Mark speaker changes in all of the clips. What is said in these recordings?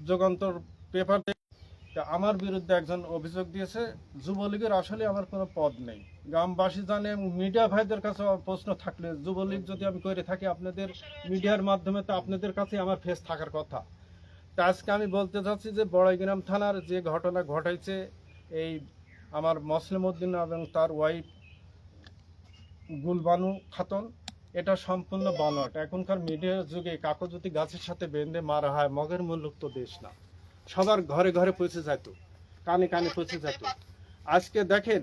Speaker 1: Jugantor paper আমার বিরুদ্ধে একজন অভিযোগ দিয়েছে। যুবলীগের আসলে আমার কোনো পদ নেই, গ্রামবাসী জানে। মিডিয়া ভাইদের কাছে প্রশ্ন থাকলে, যুবলীগ যদি আমি করে থাকি আপনাদের মিডিয়ার মাধ্যমে, তো আপনাদের কাছে আমার ফেস থাকার কথা। তা আজকে আমি বলতে চাচ্ছি যে বড়াইগ্রাম থানার যে ঘটনা ঘটাইছে এই আমার মসলিম উদ্দিন এবং তার ওয়াইফ গুলবানু খাতুন, এটা সম্পূর্ণ বানোয়াট। এখনকার মিডিয়ার যুগে কাকো যদি গাছের সাথে বেঁধে মারা হয়, মগের মুলুক তো দেশ না, সবার ঘরে ঘরে পৌঁছে যেত, কানে কানে পৌঁছে যেত। আজকে দেখেন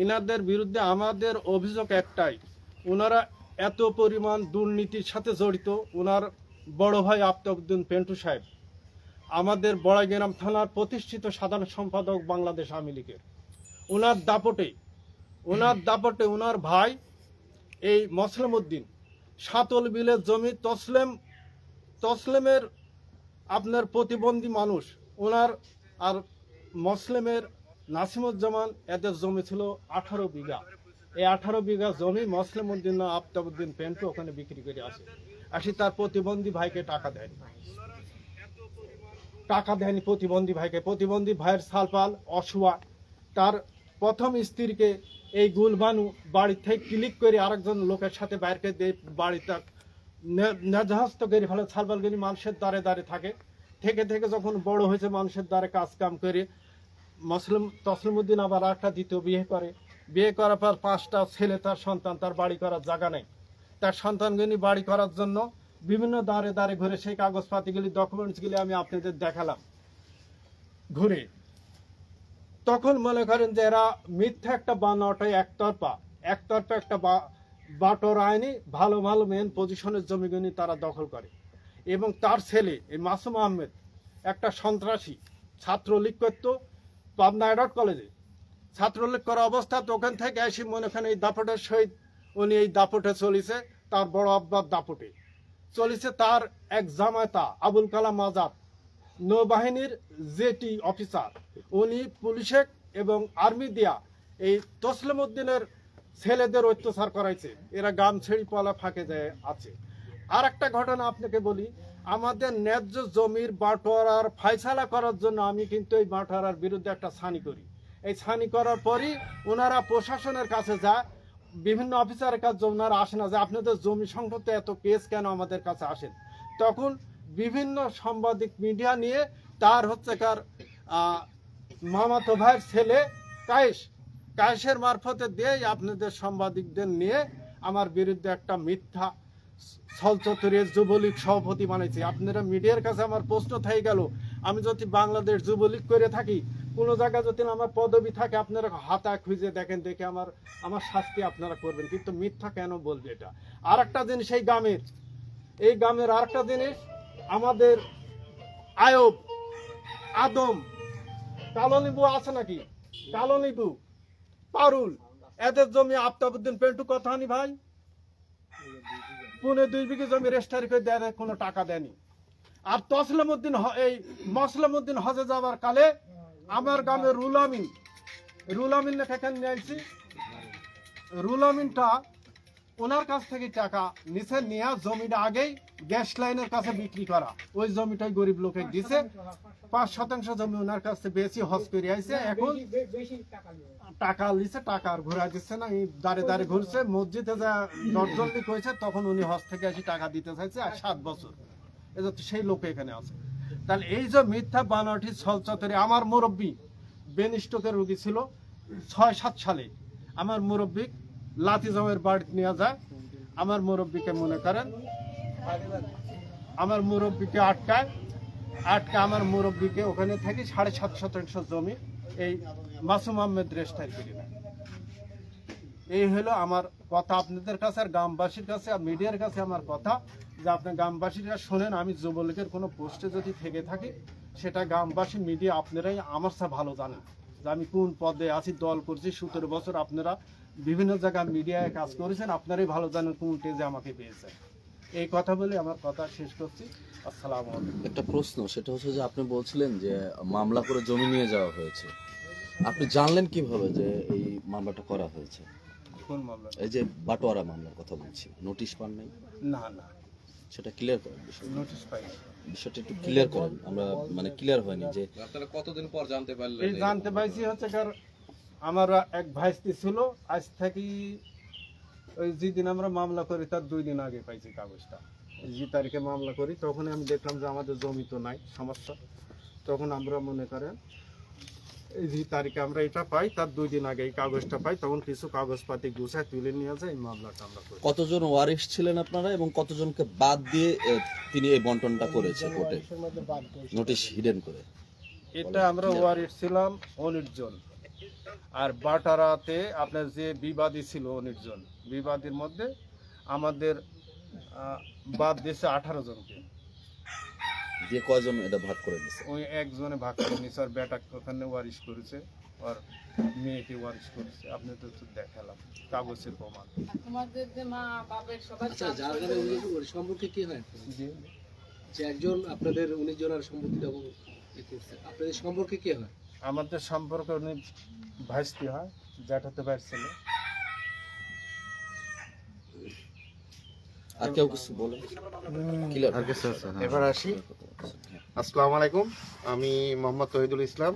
Speaker 1: ইনাদের বিরুদ্ধে আমাদের অভিযোগ একটাই, ওনারা এত পরিমাণ দুর্নীতির সাথে জড়িত। ওনার বড় ভাই আফতাবউদ্দিন পেন্টু সাহেব আমাদের বড়াইগ্রাম থানার প্রতিষ্ঠিত সাধারণ সম্পাদক বাংলাদেশ আওয়ামী লীগের। ওনার দাপটে ওনার ভাই এই মসলিম উদ্দিন সাতল বিলের জমি তসলেমের আপনার প্রতিবন্ধী মানুষ ওনার, আর মুসলিমের নাসিমুজ্জামান, এদের জমি ছিল 18 বিঘা। এই 18 বিঘা জমি মুসলিম উদ্দিন আফতাবউদ্দিন পেন্টু ওখানে বিক্রি করে আসি তার প্রতিবন্ধী ভাইকে টাকা দেয়নি প্রতিবন্ধী ভাইয়ের সালপাল অসুয়া। তার প্রথম স্ত্রীকে এই গুলবানু বাড়ি থেকে ক্লিক করে আরেকজন লোকের সাথে বাইরকে দিয়ে বাড়িতে নেজাহস্ত করে ফেলে। সালপালগিরি মানুষের দ্বারে দ্বারে থেকে যখন বড় হয়েছে মানুষের দ্বারে কাজ কাম করে তসলিমউদ্দিন আবার একটা দ্বিতীয় বিয়ে করার পর 5টা ছেলে, তার সন্তান, তার বাড়ি করার জায়গা নেই। তার সন্তানগুলি বাড়ি করার জন্য বিভিন্ন দ্বারে দ্বারে ঘুরে সেই কাগজপাতিগুলি ডকুমেন্টসগুলি আমি আপনাদের দেখালাম ঘুরে। তখন মনে করেন যে এরা মিথ্যা একটা বানোয়াটাই একতরফা একটা বাটোর আইনি ভালো মেন পজিশনের জমিগুলি তারা দখল করে। এবং তার ছেলে এই মাসুম আহমেদ একটা সন্ত্রাসী, ছাত্রলীগ করত পাবনা এডট কলেজে, ছাত্রলীগ করা অবস্থা। তো ওখান থেকে এসে মনে করেন এই দাপটের সহিত উনি এই দাপটে চলিছে, তার বড় আব্বার দাপটে চলিছে। তার এক জামাতা আবুল কালাম আজাদ নৌবাহিনীর জেটি অফিসার, উনি পুলিশে এবং আর্মি দিয়া এই তসলিমউদ্দিনের ছেলেদের অত্যাচার করাইছে। এরা গাম ছেড়ি পলা ফাঁকে যায় আছে। আর একটা ঘটনা আপনাকে বলি, আমাদের ন্যায্য জমির বাটোয়ারার ফায়সালা করার জন্য আমি কিন্তু এই বাটোয়ারার বিরুদ্ধে একটা ছানি করি। এই ছানি করার পরই ওনারা প্রশাসনের কাছে যায়, বিভিন্ন অফিসারের কাছে ওনারা আসে না যে আপনাদের জমি সংক্রান্ত এত কেস কেন আমাদের কাছে আসেন। তখন বিভিন্ন সাংবাদিক মিডিয়া নিয়ে তার মামাতো ভাইয়ের ছেলে কায়েসের মারফতে দিয়ে আপনাদের সাংবাদিকদের নিয়ে আমার বিরুদ্ধে একটা মিথ্যা ছলচতুরের যুবলীগ সভাপতি বানাইছে। আপনারা মিডিয়ার কাছে আমার প্রশ্ন থেকে গেল, আমি যদি বাংলাদেশ যুবলীগ করে থাকি, কোনো জায়গায় যদি আমার পদবি থাকে, আপনারা হাতা খুঁজে দেখেন, দেখে আমার শাস্তি আপনারা করবেন। কিন্তু মিথ্যা কেন বলবে? এটা আর একটা জিনিস, এই গ্রামের আর একটা জিনিস, আমাদের আয়ব, আদম, কালো নিবু আছে নাকি, কালো নিবু, পারুল, এদের জমি আফতাবউদ্দিন পেন্টু কথা নি ভাই, 2.5 বিঘা জমি রেজিস্ট্রি করে দেয়, কোনো টাকা দেয়নি। আর মসলিমউদ্দিন হজে যাওয়ার কালে আমার গ্রামের রুলামিন এখানে নিয়েছি, রুলামিনটা ওনার কাছ থেকে টাকা নিচে নিয়ে জমিটা আগেই গ্যাস লাইনের কাছে বিক্রি করা, ওই জমিটাই গরিব লোকে দিছে। 5% জমি ওনার কাছে বেশি হজ করে আইছে। এখন টাকা লিছে, টাকা আর ঘুরা দিচ্ছে না, এই দাঁড়ে দাঁড়ে ঘুরছে। মসজিদে যা দরজলি করেছে তখন উনি হজ থেকে এসে টাকা দিতে চাইছে, আর 7 বছর এটা তো সেই লোক এখানে আছে। তাহলে এই যে মিথ্যা বানোয়াটি ছলচতরে, আমার মুরব্বী ব্রেন স্ট্রোকের রোগী ছিল 6-7 সালে, আমার মুরব্বী লাতি জমের বাড়িতে নিয়ে যায়। আমার মুরব্বীকে মনে করেন, আমার মুরব্বীকে আটকায় আমার মুরব্বীকে ওখানে থাকি 7.5% জমি এই মাসুম আহমেদ রেজিস্ট্রি করে নেয়। এই হলো আমার কথা আপনাদের কাছে আর গ্রামবাসীর কাছে আর মিডিয়ার কাছে আমার কথা, যে আপনি গ্রামবাসীরা শোনেন। আমি যুবলীগের কোনো পোস্টে যদি থেকে থাকি, সেটা গ্রামবাসী মিডিয়া আপনারাই আমার সাথে ভালো জানেন যে আমি কোন পদে আছি, দল করছি 17 বছর। আপনারা বিভিন্ন জায়গায় মিডিয়ায় কাজ করেছেন, আপনারাই ভালো জানেন কোন টেজে আমাকে পেয়েছেন। এই কথা বলে আমার কথা শেষ করছি। আসসালামু আলাইকুম।
Speaker 2: একটা প্রশ্ন, সেটা হচ্ছে যে আপনি বলছিলেন যে মামলা করে জমি নিয়ে যাওয়া হয়েছে, আপনি জানলেন কিভাবে যে এই মামলাটা করা হয়েছে?
Speaker 1: কোন মামলা?
Speaker 2: এই যে বাটোয়ারা মামলার কথা বলছি, নোটিশ পান নাই?
Speaker 1: না,
Speaker 2: সেটা ক্লিয়ার করেন বিষয়টা।
Speaker 1: নোটিশ পাই।
Speaker 2: বিষয়টা একটু ক্লিয়ার করেন, আমরা মানে ক্লিয়ার হয়নি যে
Speaker 3: আপনারা কতদিন পর জানতে পারলেন?
Speaker 1: এই জানতে পাইছি হচ্ছে কার আমার এক ভাইস্তি ছিল, আজ থেকে ওই যেদিন আমরা মামলা করি তার 2 দিন আগে পাইছি কাগজটা। যে তারিখে মামলা করি তখনই আমি দেখলাম যে আমাদের জমি তো নাই, সমস্যা। তখন আমরা মনে করেন এই যে তারিখে আমরা এটা পাই তার 2 দিন আগে এই কাগজটা পাই, তখন কিছু কাগজপাতি গুছায় তুলে নিয়ে যায়, এই মামলাটা আমরা করি।
Speaker 2: কতজন ওয়ারিশ ছিলেন আপনারা এবং কতজনকে বাদ দিয়ে তিনি এই বন্টনটা করেছে কোর্টে নোটিশ হিডেন করে?
Speaker 1: এটা আমরা ওয়ারিট ছিলাম 19 জন, আর বাটারাতে আপনার যে বিবাদী ছিল 19 জন, বিবাদীর মধ্যে আমাদের বাদ দিয়েছে 18 জনকে।
Speaker 2: দিয়ে কয়জন এটা ভাগ করে নিছে?
Speaker 1: ওই একজনে ভাগ করে নিয়েছে, আর বেটা ওখানে ওয়ারিশ করেছে, আর মেয়েকে ওয়ারিশ করেছে। আপনি তো দেখালাম কাগজের প্রমাণ।
Speaker 4: তোমাদের যে মা বাপের সবার
Speaker 5: আচ্ছা, যার গানে অভিযোগ করে সম্পর্কে কি হয়?
Speaker 1: জি,
Speaker 5: যে একজন আপনাদের 19 জনের সম্পত্তিটা করছে, আপনাদের সম্পর্কে কি হয়?
Speaker 1: আমাদের সম্পর্ক উনি ভাইস্তি হয়, জ্যাঠাতে ভাইয়ের ছেলে।
Speaker 2: আর কেউ কিছু বলেন ক্লিয়ার?
Speaker 6: এবার আসি। আসসালামু আলাইকুম, আমি মোহাম্মদ তহিদুল ইসলাম,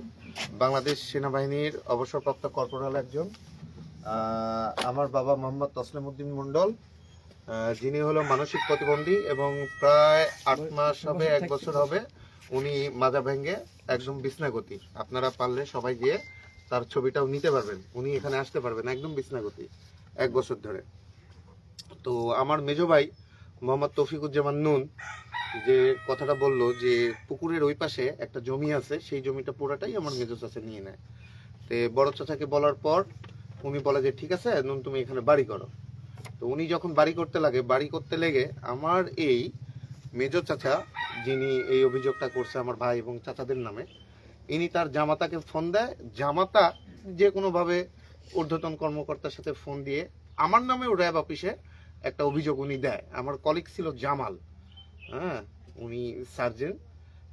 Speaker 6: বাংলাদেশ সেনাবাহিনীর অবসরপ্রাপ্ত কর্পোরাল একজন। আমার বাবা মোহাম্মদ তসলিম উদ্দিন মন্ডল, যিনি হলো মানসিক প্রতিবন্ধী এবং প্রায় 8 মাস হবে, 1 বছর হবে উনি মাজা ভেঙে একদম বিছনাগতি। আপনারা পারলে সবাই গিয়ে তার ছবিটাও নিতে পারবেন, উনি এখানে আসতে পারবেন, একদম বিছনাগতি 1 বছর ধরে। তো আমার মেজো ভাই মোহাম্মদ তৌফিকুজ্জামান নুন যে কথাটা বললো যে পুকুরের ওই পাশে একটা জমি আছে, সেই জমিটা পুরাটাই আমার মেজো চাচা নিয়ে নেয়। তো বড় চাচাকে বলার পর উনি বলে যে ঠিক আছে নুন তুমি এখানে বাড়ি করো। তো উনি যখন বাড়ি করতে লেগে আমার এই মেজো চাচা, যিনি এই অভিযোগটা করছে আমার ভাই এবং চাচাদের নামে, ইনি তার জামাতাকে ফোন দেয়। জামাতা যে কোনোভাবে ঊর্ধ্বতন কর্মকর্তার সাথে ফোন দিয়ে আমার নামেও র্যাব অফিসে একটা অভিযোগ উনি দেয়। আমার কলিগ ছিল জামাল, হ্যাঁ, উনি সার্জেন্ট।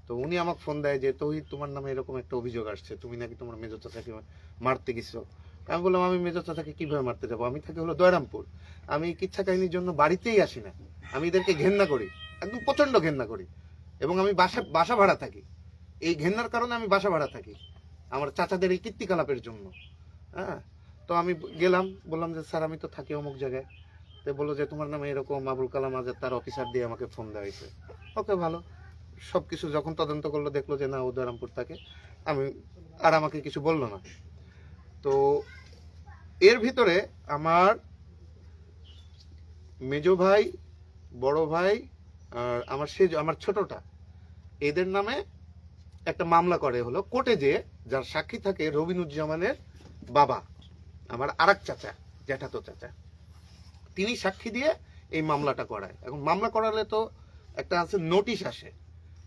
Speaker 6: তো উনি আমাকে ফোন দেয় যে তৌহিদ তোমার নামে এরকম একটা অভিযোগ আসছে, তুমি নাকি তোমার মেজো চাচাকে মারতে গেছো। আমি বললাম আমি মেজো চাচাকে কিভাবে মারতে যাবো, আমি থাকি হলো দয়রামপুর, আমি কিচ্ছা কাহিনীর জন্য বাড়িতেই আসি না, আমি এদেরকে ঘেন্না করি, একদম প্রচন্ড ঘেন্না করি, এবং আমি বাসা ভাড়া থাকি। এই ঘেন্নার কারণে আমি বাসা ভাড়া থাকি আমার চাচাদের এই কীর্তিকলাপের জন্য। হ্যাঁ, তো আমি গেলাম, বললাম যে স্যার আমি তো থাকি অমুক জায়গায়। তো বললো যে তোমার নামে এরকম আবুল কালাম আজাদ তার অফিসার দিয়ে আমাকে ফোন দেওয়া হয়েছে। ওকে, ভালো। সবকিছু যখন তদন্ত করলো দেখলো যে না ও দয়রামপুর থাকে, আমাকে কিছু বললো না। তো এর ভিতরে আমার মেজো ভাই, বড় ভাই আর আমার ছোটটা, এদের নামে একটা মামলা করে হলো কোর্টে, যে যার সাক্ষী থাকে রবিনুজ্জামানের বাবা, আমার আরেক চাচা, জ্যাঠাতো চাচা, তিনি সাক্ষী দিয়ে এই মামলাটা করায়। এখন মামলা করালে তো একটা আছে নোটিশ আসে,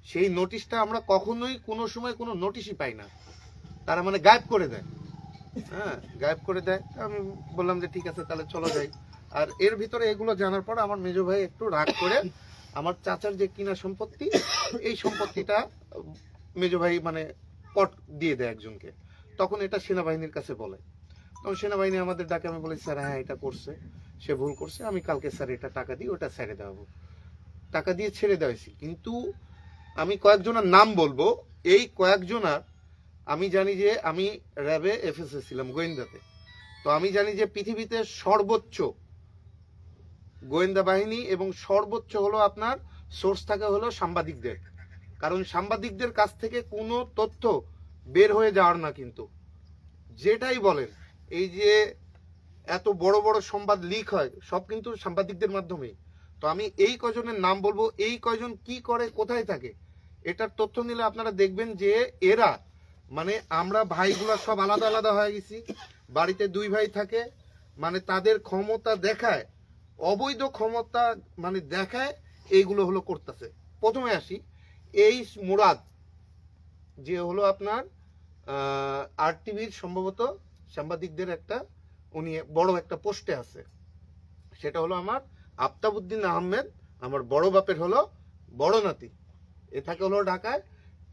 Speaker 6: সেই নোটিশটা আমরা কখনোই কোনো সময় কোনো নোটিশই পাই না, তারা মানে গায়েব করে দেয়। হ্যাঁ, গায়েব করে দেয়। আমি বললাম যে ঠিক আছে তাহলে চলো যাই। আর এর ভিতরে এগুলো জানার পর আমার মেজো ভাই একটু রাগ করে আমার চাচার যে কিনা সম্পত্তি, এই সম্পত্তিটা মেজো ভাই মানে পট দিয়ে দেয় একজনকে। তখন এটা সেনাবাহিনীর কাছে বলে, তখন সেনাবাহিনী আমাদের ডাকে, আমি বলি স্যার হ্যাঁ এটা করছে, সে ভুল করছে, আমি কালকে স্যার এটা টাকা দিই, ওটা ছেড়ে দেওয়াবো। টাকা দিয়ে ছেড়ে দেওয়া হয়েছে, কিন্তু আমি কয়েকজনের নাম বলবো। এই কয়েকজনার আমি জানি যে আমি র্যাবে এফএসএ ছিলাম, গোয়েন্দাতে। তো আমি জানি যে পৃথিবীতে সর্বোচ্চ গোয়েন্দা বাহিনী এবং সর্বোচ্চ হলো আপনার সোর্স থাকে হলো সাংবাদিকদের, কারণ সাংবাদিকদের কাছ থেকে কোনো তথ্য বের হয়ে যাওয়ার না, কিন্তু যেটাই বলেন এই যে এত বড় বড় সংবাদ লিক হয় সব কিন্তু সাংবাদিকদের মাধ্যমেই। তো আমি এই কয়জনের নাম বলবো, এই কয়জন কি করে, কোথায় থাকে, এটার তথ্য নিলে আপনারা দেখবেন যে এরা মানে আমরা ভাইগুলা সব আলাদা আলাদা হয়ে গেছি, বাড়িতে 2 ভাই থাকে, মানে তাদের ক্ষমতা দেখায়, অবৈধ ক্ষমতা মানে দেখায়, এইগুলো হলো করতেছে। প্রথমে আসি এই মুরাদ, যে হলো আপনার আরটিভির সম্ভবত সাংবাদিকদের একটা উনি বড় একটা পোস্টে আছে, সেটা হলো আমার আফতাবউদ্দিন আহমেদ, আমার বড় বাপের হলো বড় নাতি, এ থাকে হলো ঢাকায়।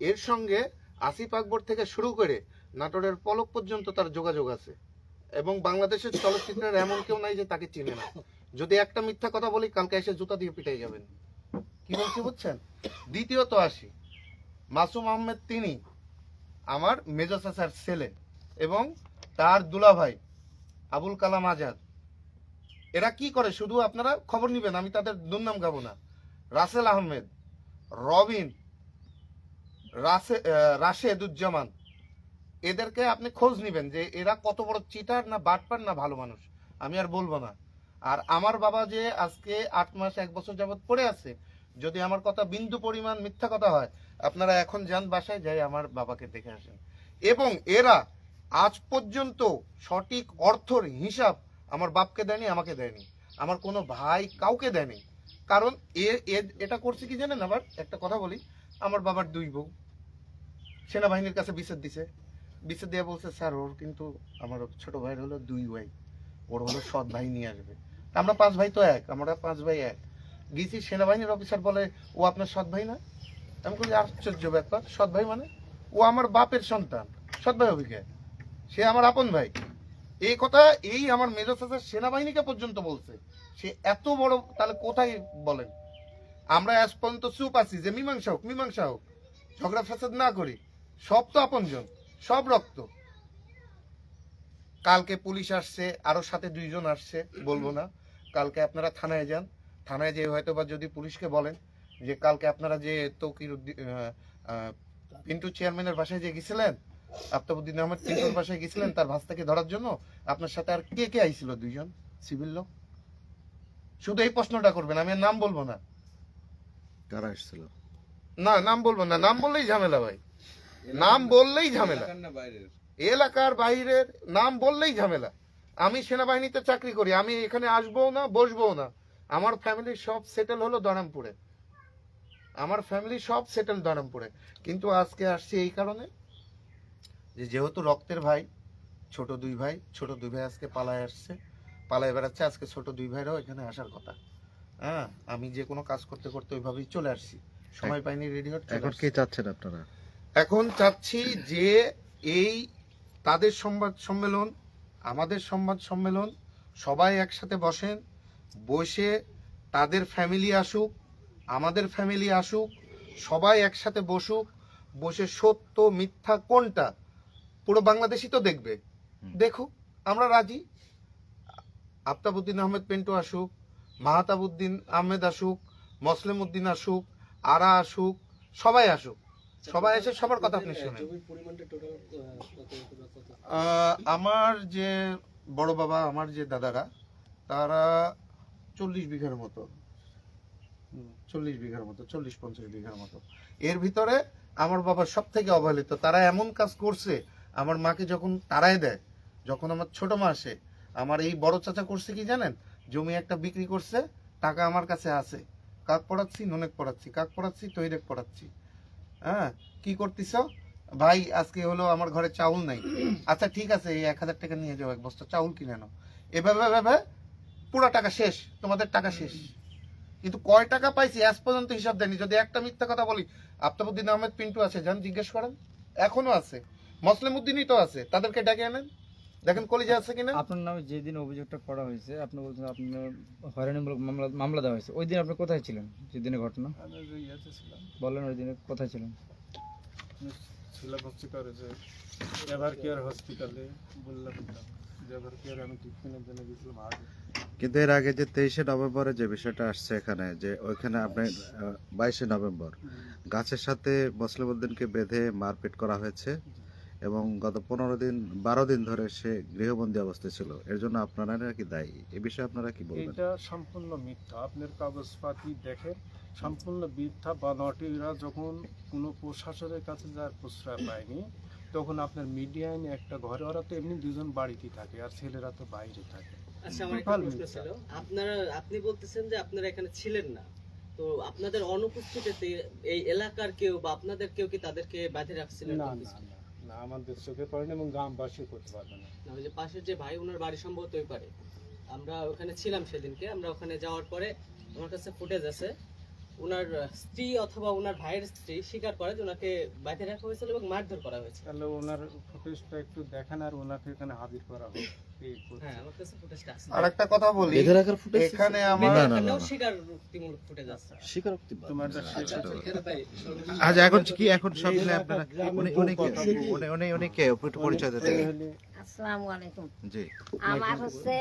Speaker 6: এর সঙ্গে আসিফ আকবর থেকে শুরু করে নাটোরের পলক পর্যন্ত তার যোগাযোগ আছে, এবং বাংলাদেশের চলচ্চিত্রের এমন কেউ নাই যে তাকে চিনে না। যদি একটা মিথ্যা কথা বলি কালকে এসে জুতা দিয়ে পিটাই যাবেন। কি বলছি বুঝছেন? দ্বিতীয়ত আসি, মাসুম আহমেদ তিনি আমার মেজর চাচার ছেলে এবং তার দুলাভাই আবুল কালাম আজাদ। এরা কি করে শুধু আপনারা খবর নিবেন, আমি তাদের দুর্নাম গাবো না। রাসেল আহমেদ, রবিন, রাশেদুজ্জামান, এদেরকে আপনি খোঁজ নিবেন যে এরা কত বড় চিটার না বাটপার না ভালো মানুষ, আমি আর বলবো না। আর আমার বাবা যে আজকে 8 মাস 1 বছর যাবত পড়ে আছে, যদি আমার কথা বিন্দু পরিমাণ মিথ্যা কথা হয়, আপনারা এখন যান বাসায় যাই আমার বাবাকে দেখে আসেন। এবং এরা আজ পর্যন্ত সঠিক অর্থর হিসাব আমার বাপকে দেয়নি, আমাকে দেয়নি, আমার কোনো ভাই কাউকে দেয়নি। কারণ এটা করছে কি জানেন? আবার একটা কথা বলি, আমার বাবার 2 বউ সেনাবাহিনীর কাছে বিচার দিছে, বিচার দিয়ে বলছে স্যার ওর কিন্তু আমার ছোট ভাইয়ের হলো 2 ভাই, ওর হলো সৎ ভাই নিয়ে আসবে। আমরা 5 ভাই তো এক, আমরা 5 ভাই এক। গেছি, সেনাবাহিনীর অফিসার বলে ও আপনার সৎ ভাই না। আমি বলি আশ্চর্য ব্যাপার, সৎ ভাই মানে? ও আমার বাপের সন্তান, সৎ ভাই অভিজ্ঞ, সে আমার আপন ভাই। এই কথা এই আমার মেজর চাচা সেনাবাহিনীকে পর্যন্ত বলছে। সে এত বড়, তাহলে কোথায় বলেন? আমরা আজ পর্যন্ত চুপ আছি যে মীমাংসা হোক, ঝগড়া ফ্যাসাদ না করি, সব তো আপনজন, সব রক্ত। কালকে পুলিশ আসছে, আরো সাথে 2 জন আসছে, বলবো না। কালকে আপনারা থানায় যান, থানায় যে হয়তো বা যদি পুলিশকে বলেন যে কালকে আপনারা যে তৌকির পিন্টু চেয়ারম্যানের বাসায় যে গেছিলেন, আফতাবউদ্দিন আহমেদ পিন্টুর বাসায় গেছিলেন তার ভাস্তাকে ধরার জন্য, আপনার সাথে আর কে কে আইছিল? 2 জন সিভিল লোক। শুধু এই প্রশ্নটা করবেন, আমি আর নাম বলবো না।
Speaker 2: কারা এসেছিল?
Speaker 6: না, নাম বলবো না, নাম বললেই ঝামেলা ভাই, নাম বললেই ঝামেলা।
Speaker 3: এলাকার না বাইরের?
Speaker 6: এলাকার বাইরের, নাম বললেই ঝামেলা। আমি সেনাবাহিনীতে চাকরি করি, আমি এখানে আসবো না, বসবো না। আমার ফ্যামিলি সব সেটেল হলো দরামপুরে, আমার ফ্যামিলি সব সেটেল দরামপুরে। কিন্তু আজকে আসছি এই কারণে যে যেহেতু রক্তের ভাই, ছোট 2 ভাই, ছোট 2 ভাই আজকে পালায় আসছে, পালায় বেড়াচ্ছে। আজকে ছোট 2 ভাইরাও এখানে আসার কথা। হ্যাঁ, আমি যে কোনো কাজ করতে করতে ওইভাবেই চলে আসছি, সময় পাইনি, রেডি হতে।
Speaker 2: এখন কি চাচ্ছেন আপনারা?
Speaker 6: এখন চাচ্ছি যে এই তাদের সংবাদ সম্মেলন, আমাদের সংবাদ সম্মেলন, সবাই একসাথে বসেন, বসে তাদের ফ্যামিলি আসুক, আমাদের ফ্যামিলি আসুক, সবাই একসাথে বসুক, বসে সত্য মিথ্যা কোনটা পুরো বাংলাদেশই তো দেখবে, দেখুক, আমরা রাজি। আফতাবউদ্দিন আহমেদ পিন্টু আসুক, মাহতাবউদ্দিন আহমেদ আসুক, মসলিম উদ্দিন আসুক, আরা আসুক, সবাই আসুক, সবাই এসে সবার কথা আপনি শুনেন।
Speaker 5: জমির পরিমাণটা টোটাল কত?
Speaker 6: আমার যে বড় বাবা, আমার যে দাদারা, তারা 40 বিঘার মতো, 40 বিঘার মতো, 40-50 বিঘার মতো। এর ভিতরে আমার বাবা সব থেকে অবহেলিত। তারা এমন কাজ করছে, আমার মাকে যখন তাড়ায় দেয়, যখন আমার ছোট মা আসে, আমার এই বড় চাচা করছে কি জানেন? জমি একটা বিক্রি করছে, টাকা আমার কাছে আছে, কাক পড়াচ্ছি, ননেক পড়াচ্ছি, কাক পড়াচ্ছি, তৈরেক পড়াচ্ছি। হ্যাঁ, কি করতিস ভাই? আজকে হলো আমার ঘরে চাউল নাই, আচ্ছা ঠিক আছে এই 1000 টাকা নিয়ে যাও, 1 বস্তা চাউল কিনে নাও। এভাবে ভাবে পুরো টাকা শেষ, তোমাদের টাকা শেষ। কিন্তু কয় টাকা পাইছি আজ পর্যন্ত হিসাব দেয়নি। যদি একটা মিথ্যা কথা বলি, আফতাবউদ্দিন আহমেদ পিন্টু আছে, যান জিজ্ঞেস করেন, এখনো আছে। মসলিম উদ্দিনই তো আছে, তাদেরকে ডেকে আনেন, দেখেন কলিজা আছে কিনা।
Speaker 7: আপনার নামে যেদিন অভিযোগটা করা হয়েছে, আপনি বলছেন আপনার হয়রানিমূলক মামলা দেওয়া হয়েছে, ওই দিন আপনি কোথায় ছিলেন? যেদিনের ঘটনা বলেন, ওই দিনে কোথায় ছিলেন?
Speaker 1: ছিলাম হচ্ছে করে যে এভার কেয়ার হসপিটালে, বললাম যে এভার কেয়ার আমি ট্রিটমেন্টের জন্য গেছিলাম আগে।
Speaker 8: কিন্তু এর আগে যে 23শে নভেম্বরে যে বিষয়টা আসছে এখানে, যে ওইখানে আপনি 22শে নভেম্বর গাছের সাথে মসলিম উদ্দিনকে বেঁধে মারপিট করা হয়েছে এবং গত 12 দিন ধরে সে গৃহবন্দী অবস্থায় ছিল। এর জন্য আপনারা কি দায়ী? এই বিষয়ে আপনারা কি বলবেন?
Speaker 1: এটা সম্পূর্ণ মিথ্যা। আপনার কাগজপাতি দেখেন, সম্পূর্ণ মিথ্যা। বানোয়াটিরা যখন কোনো প্রশাসনের কাছে যার প্রশ্রয় পায়নি, তখন আপনার মিডিয়া এনে একটা ঘরে, ওরা তো এমনি 2 জন বাড়িতেই থাকে আর ছেলেরা তো বাইরে থাকে।
Speaker 9: আচ্ছা, আমার একটা প্রশ্ন ছিল, আপনি বলতেছেন যে আপনারা এখানে ছিলেন না, তো আপনাদের অনুপস্থিতিতে এই এলাকার কেউ বা আপনাদের কেউ কি তাদেরকে বাঁধে রাখছিলেন?
Speaker 1: না না না না, আমাদের চোখে পড়েনি এবং গ্রামবাসী করতে পারবে না।
Speaker 9: না, ওই যে পাশের যে ভাই, ওনার বাড়ি সম্ভবত ওই পারে। আমরা ওখানে ছিলাম সেদিনকে, আমরা ওখানে যাওয়ার পরে আমার কাছে ফুটেজ আছে, ওনার স্ত্রী অথবা ওনার ভাইয়ের স্ত্রী স্বীকার করে যে ওনাকে বাঁধে রাখা হয়েছিল এবং মারধর করা হয়েছে।
Speaker 1: তাহলে ওনার ফুটেজটা একটু দেখান আর ওনাকে এখানে হাজির করা হোক।
Speaker 9: হ্যাঁ, আমার কাছে ফুটেজটা আছে।
Speaker 6: আর একটা কথা বলি,
Speaker 2: বেঁধে রাখার ফুটেজ
Speaker 6: এখানে
Speaker 2: আছে?
Speaker 6: আমার
Speaker 2: না, না, না,
Speaker 9: এখানেও
Speaker 2: না।
Speaker 9: স্বীকারোক্তিমূলক ফুটেজ আছে।
Speaker 2: স্বীকারোক্তি বাদ।
Speaker 1: তোমার যা
Speaker 2: আচ্ছা,
Speaker 5: এখানে ভাই
Speaker 8: আচ্ছা এখন কি এখন সব মিলে আপনারা উনি কে একটু পরিচয় দিতে
Speaker 4: আসসালামু আলাইকুম।
Speaker 8: জি
Speaker 4: আমার হচ্ছে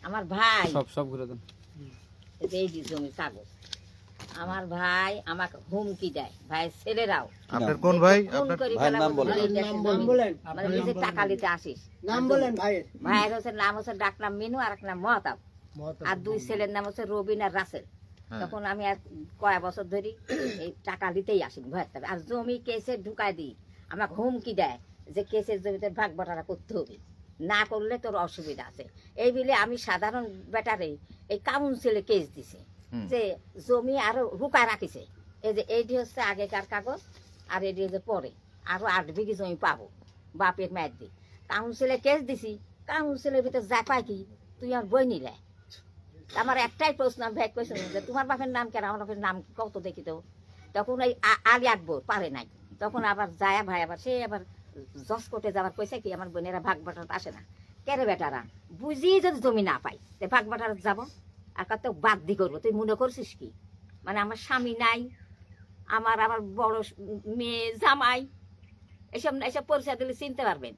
Speaker 4: আমার ভাই,
Speaker 7: সব ঘুরে দেন।
Speaker 4: এই যে জমির কাগজ, আমার ভাই আমাকে হুমকি দেয়, ভাইয়ের ছেলেরাও
Speaker 8: আপনার কোন ভাই
Speaker 4: ফোন
Speaker 8: আপনার
Speaker 4: করে
Speaker 2: ভাইয়ের নাম বলেন।
Speaker 4: মানে নিজে টাকা নিতে আসিস। নাম বলেন ভাইয়ের। ভাইয়ের হচ্ছে নাম হচ্ছে ডাকনাম মিনু আর এক নাম মহতাব, আর দুই ছেলের নাম হচ্ছে রবিন আর রাসেল। তখন আমি আর কয় বছর ধরে এই টাকা দিতেই আসিনি ভয়ের তবে, আর জমি কেসে ঢুকাই দিই, আমাকে হুমকি দেয় যে কেসের জমিতে ভাগ বাটারা করতে হবে, না করলে তোর অসুবিধা আছে। এই বলে আমি সাধারণ ব্যাটারে এই কাউন্সিলে কেস দিছে যে জমি আরো রুকায় রাখিছে। এই যে এইটি হচ্ছে আগেকার কাগজ, আর এটি হচ্ছে পরে আরো 8 বিঘি জমি পাবো বাপের মায়ের দিয়ে। কাউন্সিলে কেস দিছি, কাউন্সিলের ভিতরে যা পাই কি তুই আর বই নিলে। আমার একটাই প্রশ্ন, আমি ভাই কোয়েশ্চেন যে তোমার বাপের নাম কেন, আমার বাপের নাম কত দেখি তো। তখন ওই আলী আকবর পারে নাই, তখন আবার যায় ভাই আবার সে আবার জজ কোর্টে যাবার পয়সা কি আমার বোনেরা ভাগ বাটার আসে না কেরে বেটারা বুঝি যদি জমি না পাই তে ভাগ বাটার যাবো আর কত বাদ দি করবো। তুই মনে করছিস কি মানে আমার স্বামী নাই, আমার আবার বড় মেয়ে জামাই, এসব এসব পরিচয় দিলে চিনতে পারবেন।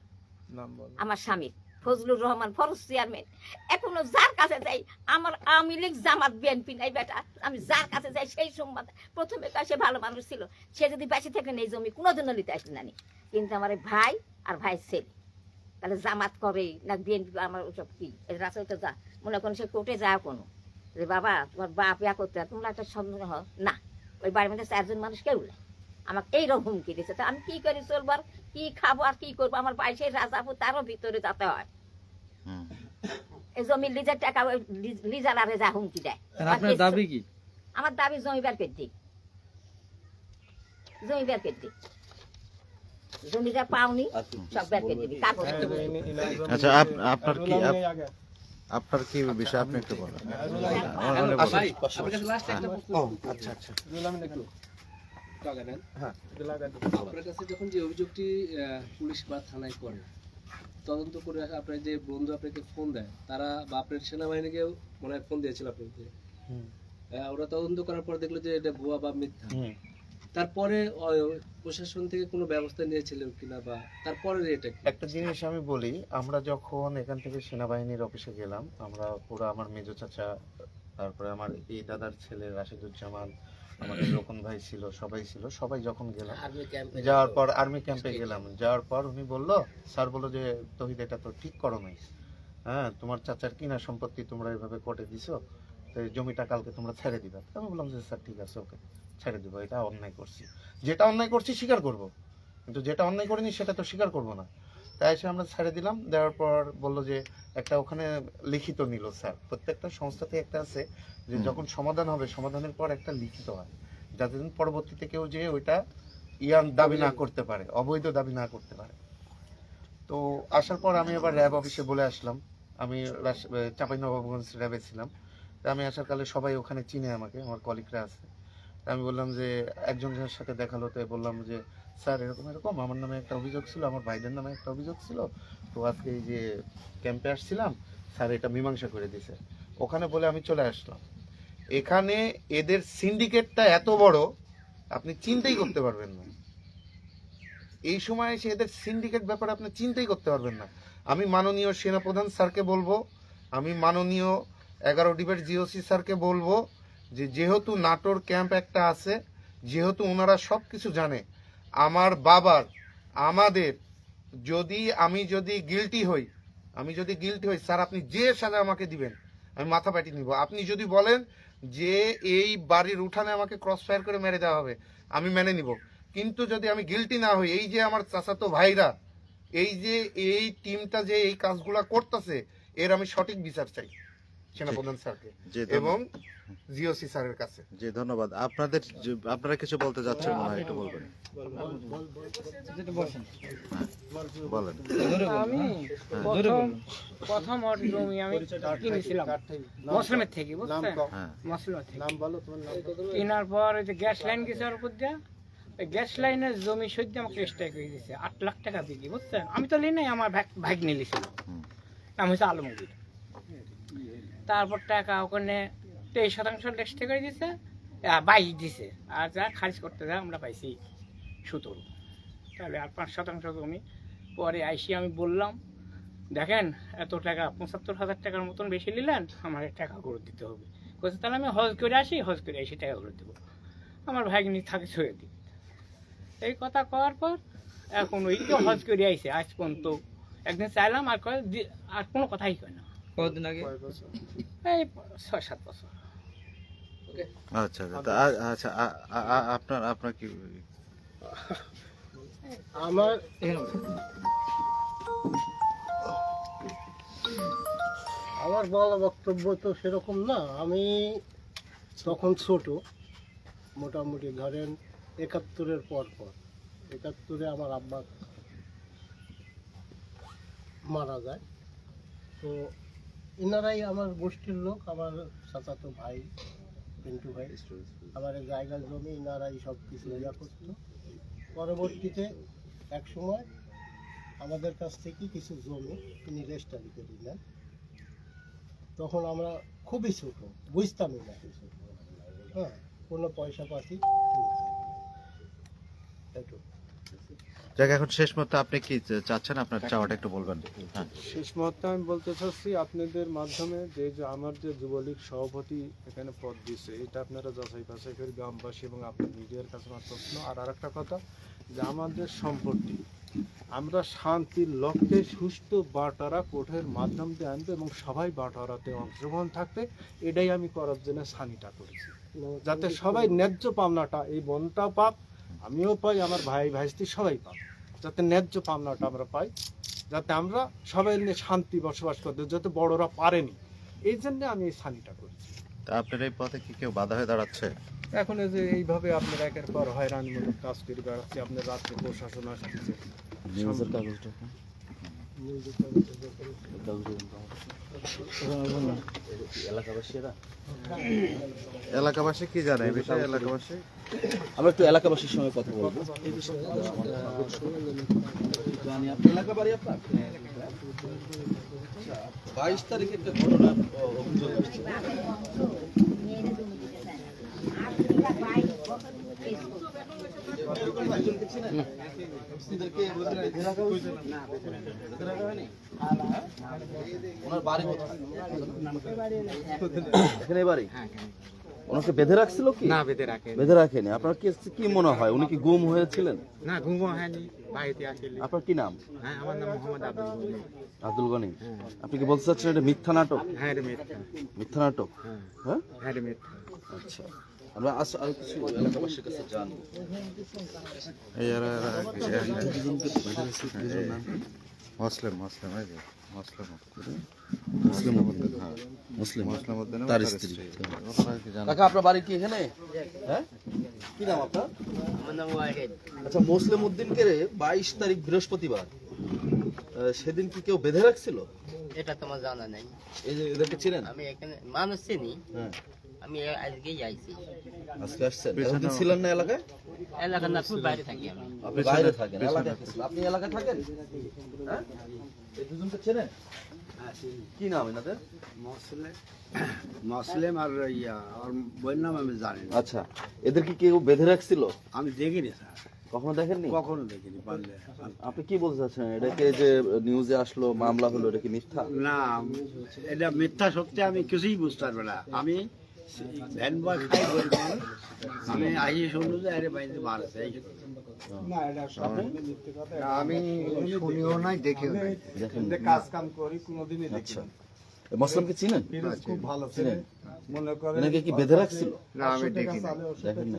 Speaker 4: আমার স্বামী ফজলুর রহমান ফরজ চেয়ারম্যান, এখনো যার কাছে যাই আমার আওয়ামী লীগ জামাত বিএনপি নাই বেটা, আমি যার কাছে যাই সেই সংবাদ প্রথমে সে ভালো মানুষ ছিল, সে যদি বেঁচে থেকে নেই জমি কোনোদিনও নিতে আসলে নানি। কিন্তু আমার এই ভাই আর ভাই ছেলে তাহলে জামাত করে না বিএনপি, আমার ওসব কি রাস্তায় তো যা মনে করেন সে কোর্টে যায় কোনো যে বাবা তোমার বাপ ইয়া করতে তোমরা একটা সন্দেহ না, ওই বাড়ির মধ্যে 4 জন মানুষ কেউ নাই, আমাকে এইরকম হুমকি দিচ্ছে। তো আমি কি করি চলবো আর কি খাবো আর কি করবো, আমার বাইশে রাজাপুর তারও ভিতরে যেতে হয়। এই জমি লিজের টাকা ওই লিজার আরে যা হুমকি দেয়।
Speaker 7: আপনার দাবি কি?
Speaker 4: আমার দাবি জমি বের করে দিই, জমি বের করে দিই, জমিটা পাওনি সব বের করে দিবি কাগজ।
Speaker 8: আচ্ছা আপনার কি আপনার কি বিষয় আপনি একটু বলেন।
Speaker 5: ভাই আপনার কাছে লাস্ট একটা প্রশ্ন।
Speaker 6: আচ্ছা আচ্ছা
Speaker 5: টাকা নেন। আপনার কাছে যখন যে অভিযোগটি পুলিশ বা থানায় করে তদন্ত করে আপনার যে বন্ধু আপনাকে ফোন দেয়, তারা বা আপনার সেনাবাহিনীকেও মনে হয় ফোন দিয়েছিল আপনাকে, ওরা তদন্ত করার পর দেখলো যে এটা ভুয়া বা মিথ্যা, তারপরে প্রশাসন থেকে কোনো ব্যবস্থা নিয়েছিলেন কিনা বা তারপরে এটা কি?
Speaker 6: একটা জিনিস আমি বলি, আমরা যখন এখান থেকে সেনাবাহিনীর অফিসে গেলাম, আমরা পুরো আমার মেজো চাচা, তারপরে আমার এই দাদার ছেলে রাশিদুজ্জামান, আমাদের রোকন ভাই ছিল, সবাই যখন গেলাম, যাওয়ার পর আর্মি ক্যাম্পে গেলাম, যাওয়ার পর উনি বললো, স্যার বললো যে তহিদ এটা তো ঠিক করো নাই, হ্যাঁ তোমার চাচার কিনা সম্পত্তি তোমরা এইভাবে কোর্টে দিছো, তো এই জমিটা কালকে তোমরা ছেড়ে দিবে। আমি বললাম যে স্যার ঠিক আছে, ওকে ছেড়ে দিব, এটা অন্যায় করছি, যেটা অন্যায় করছি স্বীকার করব, কিন্তু যেটা অন্যায় করিনি সেটা তো স্বীকার করব না। তাই এসে আমরা ছেড়ে দিলাম, দেওয়ার পর বললো যে একটা ওখানে লিখিত নিল স্যার, প্রত্যেকটা সংস্থাতে একটা আছে যে যখন সমাধান হবে সমাধানের পর একটা লিখিত হয়, যাতে পরবর্তীতে কেউ যে ওইটা দাবি না করতে পারে, অবৈধ দাবি না করতে পারে। তো আসার পর আমি আবার র্যাব অফিসে বলে আসলাম, আমি চাঁপাইনবাবগঞ্জ র্যাবে ছিলাম, তা আমি আসার কালে সবাই ওখানে চিনে আমাকে, আমার কলিগরা আছে। তা আমি বললাম যে একজনের সাথে দেখালো, তো বললাম যে স্যার এরকম এরকম আমার নামে একটা অভিযোগ ছিল, আমার ভাইদের নামে একটা অভিযোগ ছিল, তো আজকে এই যে ক্যাম্পে আসছিলাম, স্যার এটা মীমাংসা করে দিয়েছে। ওখানে বলে আমি চলে আসলাম। এখানে এদের সিন্ডিকেটটা এত বড় আপনি চিন্তাই করতে পারবেন না, এই সময় এসে এদের সিন্ডিকেট ব্যাপারে আপনি চিন্তাই করতে পারবেন না। আমি মাননীয় সেনাপ্রধান স্যারকে বলবো, আমি মাননীয় 11 ডিভির জিওসি স্যারকে বলবো যে যেহেতু নাটোর ক্যাম্প একটা আছে, যেহেতু ওনারা সব কিছু জানে, আমার বাবার আমাদের আমি যদি গিলটি হই স্যার আপনি যে সাজা আমাকে দিবেন আমি মাথা পাটি নিব। আপনি যদি বলেন যে এই বাড়ির উঠানে আমাকে ক্রস ফায়ার করে মেরে দেওয়া হবে আমি মেনে নিব, কিন্তু যদি আমি গিলটি না হই, এই যে আমার চাচাতো ভাইরা, এই টিমটা যে এই কাজগুলা করতেছে, এর আমি সঠিক বিচার চাই সেনাপ্রধান স্যারকে। এবং জিওসি স্যারের কাছে।
Speaker 8: জি ধন্যবাদ। আপনারা কিছু বলতে যাচ্ছেন মনে হয়, একটু বলবেন। বলেন।
Speaker 10: আমি প্রথম ওর জমি আমি কিনেছিলাম মুসলিমের থেকে, বুঝছেন,
Speaker 8: হ্যাঁ
Speaker 10: মুসলিমের থেকে।
Speaker 1: নাম বলো তোমার নাম।
Speaker 10: কেনার পর ওই যে গ্যাস লাইন গেছে ওর উপর দিয়ে, ওই গ্যাস লাইনের জমি সদ্য আমাকে স্ট্রাইক হয়ে দিয়েছে 8 লাখ টাকা বিক্রি, বুঝছেন। আমি তো লি নাই, আমার ভাগ নিয়েছিল, নাম হচ্ছে আলমগীর। তারপর টাকা ওখানে 23% রেজিস্ট্রি করে দিয়েছে, 22 দিছে, আর যা খারিজ করতে যা আমরা পাইছি 17। তাহলে আর 5% জমি। পরে আইসি আমি বললাম, দেখেন এত টাকা 75,000 টাকার মতন বেশি নিলেন, আমার টাকা করে দিতে হবে। বলছে তাহলে আমি হজ করে আসি, হজ করে এসে টাকা করে দেবো, আমার ভাগ্নি থাকে ছড়ে দিই। এই কথা কওয়ার পর এখন ওই তো হজ করে আইসে আজ পর্যন্ত। একদিন চাইলাম আর কয় আর কোনো কথাই কয় না।
Speaker 7: কতদিন আগে?
Speaker 10: এই 6-7 বছর।
Speaker 8: আচ্ছা আচ্ছা, আপনার কি
Speaker 1: আমার আমার বলা বক্তব্য তো সেরকম না। আমি তখন ছোট, মোটামুটি ধরেন 71-এর পর 71-এ আমার আব্বা মারা যায়। তো এনারাই আমার গোষ্ঠীর লোক, আমার চাচাতো ভাই পিন্টু ভাই, আমার এই জায়গা জমি এনারাই সব কিছু ইয়া করতো। পরবর্তীতে এক সময় আমাদের কাছ থেকে কিছু জমি তিনি রেজিস্ট্রি করে নেন। তখন আমরা খুবই ছোট, বুঝতামই না কিছু, হ্যাঁ, কোনো পয়সা পাতি একটু।
Speaker 8: যাক, এখন শেষ মতো আপনি কি চাচ্ছেন, আপনার চাওয়াটা একটু বলবেন। হ্যাঁ
Speaker 1: শেষ মুহূর্তে আমি বলতে চাচ্ছি আপনাদের মাধ্যমে যে আমার যে যুবলীগ সভাপতি এখানে পদ দিচ্ছে, এটা আপনারা যাচাই বাছাই করে গ্রামবাসী এবং আপনার মিডিয়ার কাছে আমার প্রশ্ন। আর আরেকটা কথা, যে আমাদের সম্পত্তি আমরা শান্তির লক্ষ্যে সুষ্ঠু বাটারা কোর্টের মাধ্যম দিয়ে আনবে এবং সবাই বাটারাতে অংশগ্রহণ থাকবে, এটাই আমি করার জন্য সানিটা করেছি, যাতে সবাই ন্যায্য পাওনাটা, এই বনটা পাক, আমিও পাই, আমার ভাই ভাইস্তি সবাই পাক, যাতে ন্যায্য পাওনাটা আমরা পাই, যাতে আমরা সবাই নিয়ে শান্তি বসবাস করতে, যাতে বড়রা পারেনি, এই জন্য আমি এই সানিটা করেছি।
Speaker 8: তা আপনার এই পথে কি কেউ বাধা হয়ে দাঁড়াচ্ছে?
Speaker 1: এখন এই যে এইভাবে আপনার একের পর হয়রানিমূলক কাজ করে বেড়াচ্ছে, আপনার রাত্রে প্রশাসন আসতেছে,
Speaker 2: নিউজের কাগজটা এলাকাবাসীরা,
Speaker 8: এলাকাবাসী কি জানে এই বিষয়ে? এলাকাবাসী,
Speaker 2: আমরা একটু এলাকাবাসীর সঙ্গে কথা বলবো। জানি আপনি এলাকা বাড়ি আপনার? 22 তারিখে একটা ঘটনার অভিযোগ আসছে। ওনার বাড়ি কোথায়? এখানে বাড়ি? ওনাকে বেঁধে রাখছিল কি?
Speaker 10: না,
Speaker 2: বেঁধে রাখেনি। আপনার কি মনে হয়, উনি কি গুম হয়েছিলেন?
Speaker 10: না, ঘুম হয়নি, বাড়িতে আসলে।
Speaker 2: আপনার কি নাম?
Speaker 10: হ্যাঁ, আমার নাম মোহাম্মদ
Speaker 2: আব্দুল গনি। আপনি কি বলতে চাচ্ছেন এটা মিথ্যা নাটক?
Speaker 10: হ্যাঁ রে মিথ্যা।
Speaker 2: মিথ্যা নাটক? হ্যাঁ
Speaker 10: হ্যাঁ রে মিথ্যা।
Speaker 2: আচ্ছা, আমরা আরো কিছু এলাকাবাসীর কাছে জানবো।
Speaker 8: এই মুসলিম এই যে মুসলিম
Speaker 2: মুসলিম তার স্ত্রী। কাকা, আপনার বাড়ি কি এখানে? হ্যাঁ, কি নাম আপনার?
Speaker 9: আমার নাম ওয়াহিদ।
Speaker 2: আচ্ছা, মুসলিম উদ্দিনকে 22 তারিখ বৃহস্পতিবার সেদিন কি কেউ বেঁধে রাখছিল?
Speaker 9: এটা তোমার জানা নাই।
Speaker 2: এই যে এদেরকে চিনেন?
Speaker 9: আমি এখানে মানুষ চিনি,
Speaker 2: হ্যাঁ,
Speaker 9: আমি আজকেই আইছি।
Speaker 2: আজকে আসছেন? এতদিন ছিলেন না এলাকায়?
Speaker 9: এলাকার না, খুব বাইরে থাকি আমি।
Speaker 2: আপনি বাইরে থাকেন, এলাকায় ছিলেন। আপনি এলাকায় থাকেন? হ্যাঁ, এই দুজনকে চেনেন? কি নাম এনাদের?
Speaker 11: মুসলিম আর ইয়া আর বইয়ের নাম আমি জানি না।
Speaker 2: আচ্ছা, এদেরকে কেউ বেঁধে রাখছিল?
Speaker 11: আমি দেখিনি স্যার,
Speaker 2: কখনো দেখেননি?
Speaker 11: কখনো দেখিনি। পারলে
Speaker 2: আপনি কি বলতে চাচ্ছেন, এটাকে যে নিউজে আসলো, মামলা হলো, এটা কি মিথ্যা?
Speaker 11: না, এটা মিথ্যা সত্যি আমি কিছুই বুঝতে পারবো না। আমি ভ্যান বয় খাই, গরিব মানুষ। আমি আই শুনলো যে আরে বাইরে মারছে।
Speaker 1: আমি শুনিও নাই, দেখিও নাই,
Speaker 2: দেখেন
Speaker 1: কাজ কাম করি, কোনোদিনই দেখি
Speaker 2: আচ্ছা, মুসলিমকে চিনেন?
Speaker 1: খুব ভালো ছিলেন,
Speaker 11: মনে করেন
Speaker 2: এনাকে কি বেঁধে রাখছিল?
Speaker 6: না আমি দেখি না।
Speaker 2: দেখেন না?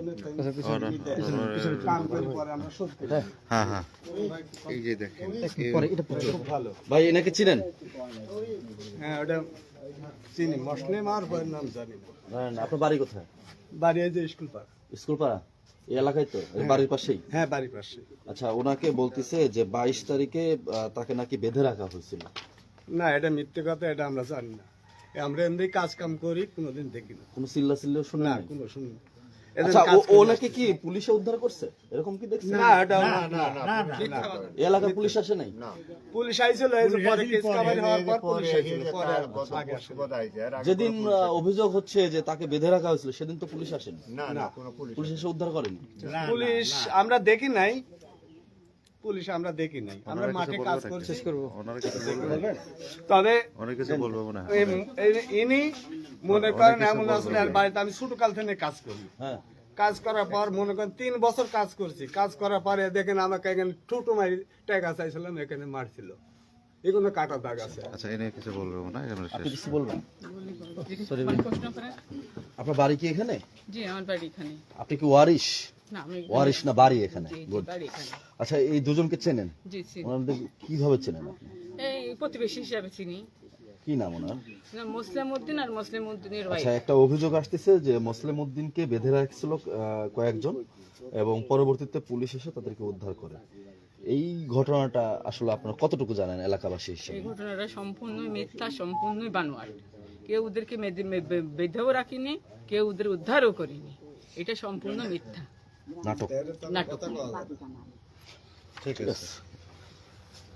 Speaker 11: কাম করে পরে আমরা শোধ করি।
Speaker 8: হ্যাঁ হ্যাঁ এই যে দেখেন
Speaker 11: খুব ভালো।
Speaker 2: ভাই এনাকে চিনেন?
Speaker 11: হ্যাঁ ওটা চিনি, মুসলিম আর বইয়ের নাম জানি না।
Speaker 2: জানেন না? আপনার বাড়ি কোথায়?
Speaker 11: বাড়ি এই যে স্কুল পার।
Speaker 2: স্কুল পাড়া এই এলাকায় তো, এই বাড়ির পাশেই?
Speaker 11: হ্যাঁ বাড়ির পাশে।
Speaker 2: আচ্ছা, ওনাকে বলতেছে যে 22 তারিখে তাকে নাকি বেঁধে রাখা হয়েছিল।
Speaker 11: না এটা মিথ্যে কথা, এটা আমরা জানি না। আমরা এমনি কাজ কাম করি, কোনোদিন দেখি না।
Speaker 2: কোনো চিল্লা চিল্লিও শুনে
Speaker 11: না
Speaker 2: নাই?
Speaker 11: কোনো শুনি না।
Speaker 2: আচ্ছা, ও নাকি কি পুলিশে উদ্ধার করছে এরকম কি দেখছেন?
Speaker 11: না এটা
Speaker 2: এই এলাকার পুলিশ আসে নাই?
Speaker 11: পুলিশ আইছিল, এই যে পরে কেস কাভারি হওয়ার পর পুলিশ আইছিল, পরে আগে আসে না।
Speaker 2: যেদিন অভিযোগ হচ্ছে যে তাকে বেঁধে রাখা হয়েছিল সেদিন তো পুলিশ আসেনি?
Speaker 6: না কোনো পুলিশ
Speaker 2: পুলিশ এসে উদ্ধার করেনি?
Speaker 11: পুলিশ আমরা দেখি নাই, পুলিশ আমরা দেখি নাই, আমরা মাঠে কাজ করছি।
Speaker 8: ওনারা কিছু বলবেন?
Speaker 11: তবে
Speaker 8: অনেক কিছু বলবো মনে হয়।
Speaker 11: ইনি মনে করেন এমন আসলে আর বাড়িতে আমি ছোট কাল থেকে কাজ করি।
Speaker 2: হ্যাঁ।
Speaker 11: কাজ করার পর মনে করেন 3 বছর কাজ করছি। কাজ করার পরে দেখেন আমাকে এখানে ঠুটো মারি টাকা চাইছিলাম, এখানে মারছিল, এগুলো কাটা দাগ আছে।
Speaker 8: আচ্ছা এনে কিছু বলবো মনে হয়, আমরা
Speaker 2: আপনি
Speaker 8: শেষ।
Speaker 2: কিছু বলবেন?
Speaker 12: প্রশ্ন করেন।
Speaker 2: আপনার বাড়ি কি এখানে?
Speaker 12: জি আমার বাড়ি এখানে।
Speaker 2: আপনি কি ওয়ারিশ?
Speaker 12: না আমি
Speaker 2: ওয়ারিশ না বাড়ি এখানে?
Speaker 12: জি, জি,
Speaker 2: Good.
Speaker 12: বাড়ি এখানে।
Speaker 2: আচ্ছা, এই দুজনকে চেনেন?
Speaker 12: জি চিনি।
Speaker 2: ওনাদের কিভাবে চেনেন আপনি?
Speaker 12: এই প্রতিবেশী হিসাবে চিনি।
Speaker 2: কি নাম ওনার?
Speaker 12: না, মুসলিম উদ্দিন আর মুসলিম উদ্দিনের ভাই।
Speaker 2: আচ্ছা, একটা অভিযোগ আসতেছে যে মুসলিম উদ্দিনকে বেঁধে রাখছিল কয়েকজন এবং পরবর্তীতে পুলিশ এসে তাদেরকে উদ্ধার করে। এই ঘটনাটা আসলে আপনারা কতটুকু জানেন এলাকাবাসী
Speaker 12: এই
Speaker 2: হিসেবে?
Speaker 12: ঘটনাটা সম্পূর্ণই মিথ্যা, সম্পূর্ণই বানোয়াট। কেউ ওদেরকে বেঁধেও রাখিনি, কেউ ওদের উদ্ধারও করিনি। এটা সম্পূর্ণ মিথ্যা
Speaker 2: নাটক।
Speaker 12: নাটক।
Speaker 2: ঠিক আছে।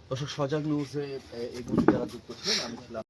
Speaker 2: দর্শক, সজাগ নিউজে এগুলো যারা যুক্ত ছিলেন, আমি ছিলাম।